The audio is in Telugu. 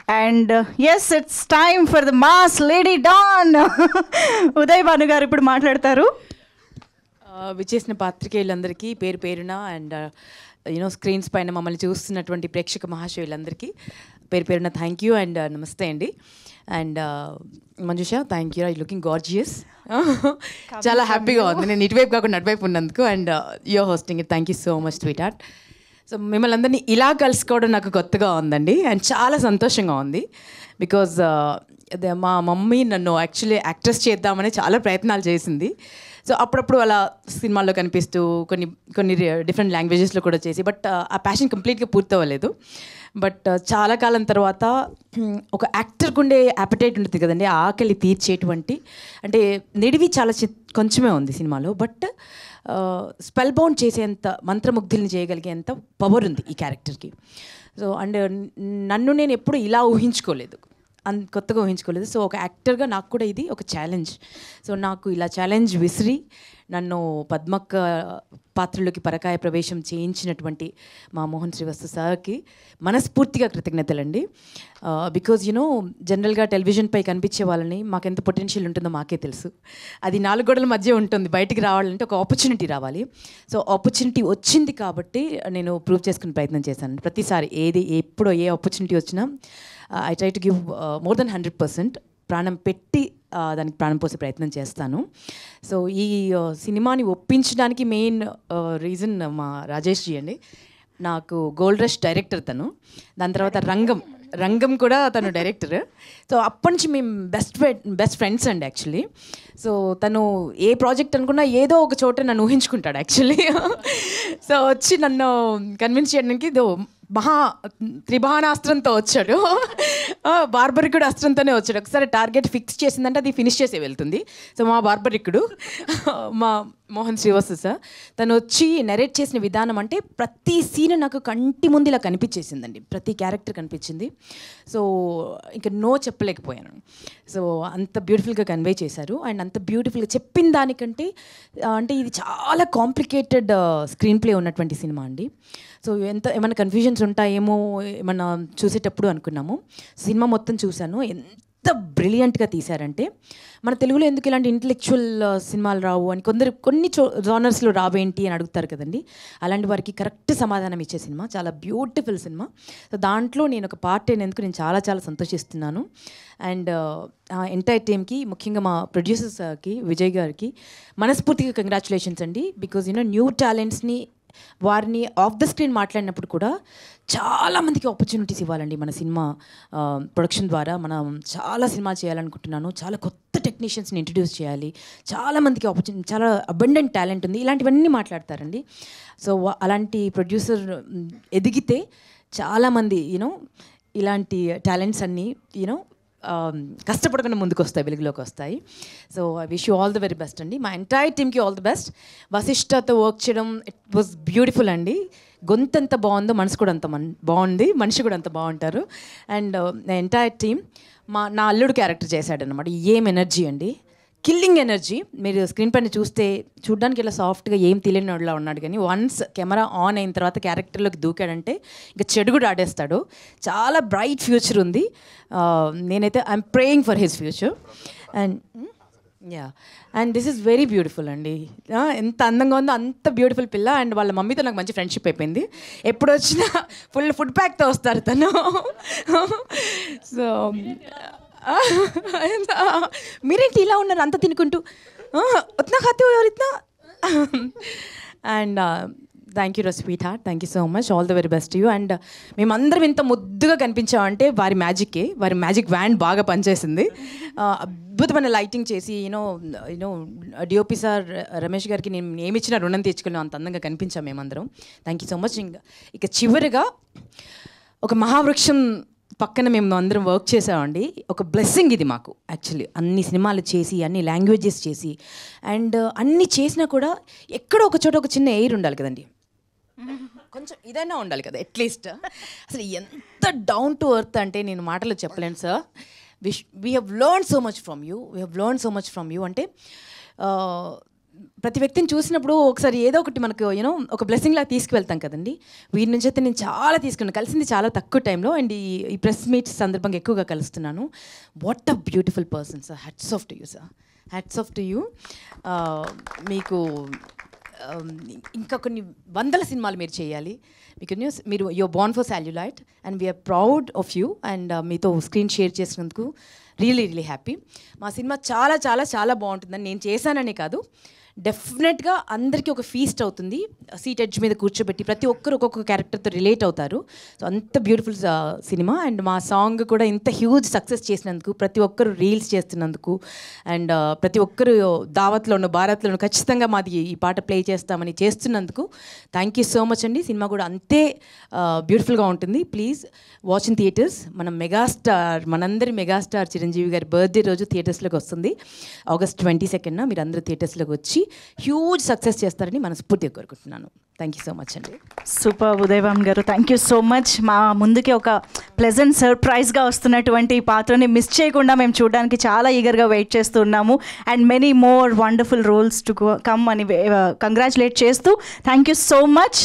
And yes it's time for the mass lady don. Uday Bhanu గారు ఇప్పుడు మాట్లాడతారు. విచ్చేసిన పాత్రికేయులందరికీ పేరు పేరున అండ్ స్క్రీన్స్ పైన మమ్మల్ని చూస్తున్నటువంటి ప్రేక్షక మహాశయులందరికీ పేరు పేరున థ్యాంక్ యూ అండ్ నమస్తే అండి. And Manjusha, thank you, I looking gorgeous. చాలా హ్యాపీగా ఉంది నేను ఇటువైపు కాకుండా అటువైపు ఉన్నందుకు. And you're hosting it, thank you so much sweetheart. So మిమ్మల్ని అందరినీ ఇలా కలుసుకోవడం నాకు కొత్తగా ఉందండి అండ్ చాలా సంతోషంగా ఉంది. బికాజ్ మా మమ్మీ నన్ను యాక్చువల్లీ యాక్ట్రెస్ చేద్దామని చాలా ప్రయత్నాలు చేసింది. సో అప్పుడప్పుడు అలా సినిమాల్లో కనిపిస్తూ కొన్ని డిఫరెంట్ లాంగ్వేజెస్లో కూడా చేసి, బట్ ఆ ప్యాషన్ కంప్లీట్గా పూర్తవ్వలేదు. బట్ చాలా కాలం తర్వాత ఒక యాక్టర్కి ఉండే యాపటైట్ ఉంటుంది కదండి, ఆకలి తీర్చేటువంటి, అంటే నిడివి చాలా కొంచెమే ఉంది సినిమాలో, బట్ స్పెల్ బౌండ్ చేసేంత, మంత్రముగ్ధుల్ని చేయగలిగేంత పవర్ ఉంది ఈ క్యారెక్టర్కి. సో అండ్ నన్ను నేను ఎప్పుడు ఇలా ఊహించుకోలేదు, కొత్తగా ఊహించుకోలేదు. సో ఒక యాక్టర్గా నాకు కూడా ఇది ఒక ఛాలెంజ్. సో నాకు ఇలా ఛాలెంజ్ విసిరి నన్ను పద్మక్క పాత్రలోకి పరకాయ ప్రవేశం చేయించినటువంటి మా మోహన్ శ్రీవస్తు సార్కి మనస్ఫూర్తిగా కృతజ్ఞతలండి. బికాజ్ జనరల్గా టెలివిజన్పై కనిపించే వాళ్ళని మాకెంత పొటెన్షియల్ ఉంటుందో మాకే తెలుసు. అది 4 గోడల మధ్య ఉంటుంది, బయటికి రావాలంటే ఒక ఆపర్చునిటీ రావాలి. సో ఆపర్చునిటీ వచ్చింది కాబట్టి నేను ప్రూవ్ చేసుకునే ప్రయత్నం చేశాను. ప్రతిసారి ఎప్పుడో ఏ ఆపర్చునిటీ వచ్చినా I try to give more than 100%, ప్రాణం పెట్టి దానికి ప్రాణం పోసే ప్రయత్నం చేస్తాను. సో ఈ సినిమాని ఒప్పించడానికి మెయిన్ రీజన్ మా రాజేష్ జీ అండి. నాకు గోల్డ్ రష్ డైరెక్టర్ తను, దాని తర్వాత రంగం కూడా తను డైరెక్టర్. సో అప్పటి నుంచి మేము బెస్ట్ ఫ్రెండ్స్ అండి యాక్చువల్లీ. సో తను ఏ ప్రాజెక్ట్ అనుకున్నా ఏదో ఒక చోట నన్ను ఊహించుకుంటాడు యాక్చువల్లీ. సో వచ్చి నన్ను కన్విన్స్ చేయడానికి త్రిబాణాస్త్రంతో వచ్చాడు, బార్బరికుడు అస్త్రంతోనే వచ్చాడు. ఒకసారి టార్గెట్ ఫిక్స్ చేసిందంటే అది ఫినిష్ చేసే వెళ్తుంది. సో మా బార్బరికుడు మా మోహన్ శ్రీవస్తు సార్, తను వచ్చి నెరేట్ చేసిన విధానం అంటే ప్రతి సీన్ నాకు కంటి ముందు ఇలా కనిపించేసిందండి, ప్రతి క్యారెక్టర్ కనిపించింది. సో ఇంకా నో చెప్పలేకపోయాను. సో అంత బ్యూటిఫుల్గా కన్వే చేశారు. అండ్ అంత బ్యూటిఫుల్గా చెప్పిన దానికంటే అంటే ఇది చాలా కాంప్లికేటెడ్ స్క్రీన్ ప్లే ఉన్నటువంటి సినిమా అండి. సో ఏమైనా కన్ఫ్యూజన్స్ ఉంటాయేమో ఏమన్నా చూసేటప్పుడు అనుకున్నాము. సినిమా మొత్తం చూశాను, ఎంత బ్రిలియంట్గా తీశారంటే, మన తెలుగులో ఎందుకు ఇలాంటి ఇంటలెక్చువల్ సినిమాలు రావు అని కొన్ని జానర్స్లో రావేంటి అని అడుగుతారు కదండి. అలాంటి వారికి కరెక్ట్ సమాధానం ఇచ్చే సినిమా, చాలా బ్యూటిఫుల్ సినిమా. సో దాంట్లో నేను ఒక పార్ట్ అయినందుకు నేను చాలా చాలా సంతోషిస్తున్నాను. అండ్ ఎంటైర్ టీమ్కి, ముఖ్యంగా మా ప్రొడ్యూసర్స్కి, విజయ్ గారికి మనస్ఫూర్తిగా కంగ్రాచులేషన్స్ అండి. బికాజ్ న్యూ టాలెంట్స్ని, వారిని ఆఫ్ ద స్క్రీన్ మాట్లాడినప్పుడు కూడా చాలామందికి ఆపర్చునిటీస్ ఇవ్వాలండి. మన సినిమా ప్రొడక్షన్ ద్వారా మనం చాలా సినిమాలు చేయాలనుకుంటున్నాను. చాలా కొత్త టెక్నీషియన్స్ని ఇంట్రడ్యూస్ చేయాలి, చాలామందికి ఆపర్చునిటీ, చాలా అబండెంట్ టాలెంట్ ఉంది, ఇలాంటివన్నీ మాట్లాడతారండి. సో అలాంటి ప్రొడ్యూసర్ ఎదిగితే చాలామంది ఇలాంటి టాలెంట్స్ అన్నీ కష్టపడకుండా ముందుకు వస్తాయి, వెలుగులోకి వస్తాయి. So I wish you all the very best అండి. మా ఎంటైర్ టీమ్కి ఆల్ ది బెస్ట్. వశిష్ఠతో వర్క్ చేయడం ఇట్ వాజ్ బ్యూటిఫుల్ అండి. గొంతు ఎంత బాగుందో మనసు కూడా అంత బాగుంది, మనిషి కూడా అంత బాగుంటారు. అండ్ ఎంటైర్ టీమ్, నా అల్లుడు క్యారెక్టర్ చేశాడనమాట. ఏం ఎనర్జీ అండి, కిల్లింగ్ ఎనర్జీ. మీరు స్క్రీన్ పైన చూడడానికి ఇలా సాఫ్ట్గా ఏం తెలియని వాడిలా ఉన్నాడు, కానీ వన్స్ కెమెరా ఆన్ అయిన తర్వాత క్యారెక్టర్లోకి దూకాడంటే ఇంకా చెడు కూడా ఆడేస్తాడు. చాలా బ్రైట్ ఫ్యూచర్ ఉంది. నేనైతే I'm praying for his future. And this is very beautiful అండి. ఎంత అందంగా ఉందో అంత బ్యూటిఫుల్ పిల్ల. అండ్ వాళ్ళ మమ్మీతో నాకు మంచి ఫ్రెండ్షిప్ అయిపోయింది. ఎప్పుడు వచ్చినా ఫుడ్ ప్యాక్తో వస్తారు తను. సో మీరేంటి ఇలా ఉన్నారు అంత తినుకుంటూ, ఉత్నా ఖాతే ఎవరు ఇత్నా. And thank you sweet heart, thank you so much, all the very best you. And మేమందరం ఇంత ముద్దుగా కనిపించామంటే వారి మ్యాజిక్ వ్యాండ్ బాగా పనిచేసింది. అద్భుతమైన లైటింగ్ చేసి డిఓపి సార్ రమేష్ గారికి నేను ఏమిచ్చినా రుణం తీర్చుకున్నాం, అంత అందంగా కనిపించాం మేమందరం. Thank you so much. ఇక చివరిగా ఒక మహావృక్షం పక్కన మేము అందరం వర్క్ చేసామండి. ఒక బ్లెస్సింగ్ ఇది మాకు యాక్చువల్లీ. అన్ని సినిమాలు చేసి, అన్ని లాంగ్వేజెస్ చేసి, అండ్ అన్ని చేసినా కూడా ఎక్కడో ఒక చోట ఒక చిన్న ఎయిర్ ఉండాలి కదండి, కొంచెం ఇదైనా ఉండాలి కదా అట్లీస్ట్. అసలు ఎంత డౌన్ టు ఎర్త్ అంటే నేను మాటలో చెప్పలేను sir. We have learn so much from you, అంటే ప్రతి వ్యక్తిని చూసినప్పుడు ఒకసారి ఏదో ఒకటి మనకు యూనో ఒక బ్లెస్సింగ్ లాగా తీసుకువెళ్తాం కదండి. వీరి నుంచి అయితే నేను చాలా తీసుకున్నాను, కలిసింది చాలా తక్కువ టైంలో, అండ్ ఈ ప్రెస్ మీట్ సందర్భంగా ఎక్కువగా కలుస్తున్నాను. What a beautiful person sir, hats off to you sir, hats off to you. మీకు ఇంకా కొన్ని వందల సినిమాలు మీరు చేయాలి. మీరు your born for celluloid and we are proud of you. And మీతో స్క్రీన్ షేర్ చేసినందుకు రియలీ హ్యాపీ. మా సినిమా చాలా చాలా చాలా బాగుంటుందని నేను చేశాననే కాదు, డెఫినెట్గా అందరికీ ఒక ఫీస్ట్ అవుతుంది. సీట్ ఎడ్జ్ మీద కూర్చోబెట్టి ప్రతి ఒక్కరు ఒక్కొక్క క్యారెక్టర్తో రిలేట్ అవుతారు. సో అంత బ్యూటిఫుల్ సినిమా. అండ్ మా సాంగ్ కూడా ఇంత హ్యూజ్ సక్సెస్ చేసినందుకు, ప్రతి ఒక్కరు రీల్స్ చేస్తున్నందుకు, అండ్ ప్రతి ఒక్కరు దావత్లోను భారత్లోను ఖచ్చితంగా మాది ఈ పాట ప్లే చేస్తామని చేస్తున్నందుకు థ్యాంక్ యూ సో మచ్ అండి. సినిమా కూడా అంతే బ్యూటిఫుల్గా ఉంటుంది. Please watch in theatres. మనం మెగాస్టార్, మనందరి మెగాస్టార్ చిరంజీవి గారి బర్త్డే రోజు థియేటర్స్లోకి వస్తుంది August 22nd. మీరు అందరూ థియేటర్స్లోకి వచ్చి హ్యూజ్ సక్సెస్ చేస్తారని మనస్ఫూర్తిగా కోరుకుంటున్నాను. థ్యాంక్ యూ సో మచ్ అండి. సూపర్ ఉదయ్ భాను గారు, థ్యాంక్ యూ సో మచ్. మా ముందుకి ఒక ప్లెజెంట్ సర్ప్రైజ్గా వస్తున్నటువంటి ఈ పాత్రని మిస్ చేయకుండా మేము చూడడానికి చాలా ఈగర్గా వెయిట్ చేస్తున్నాము. And many more wonderful roles to come అని కంగ్రాచులేట్ చేస్తూ థ్యాంక్ యూ సో మచ్.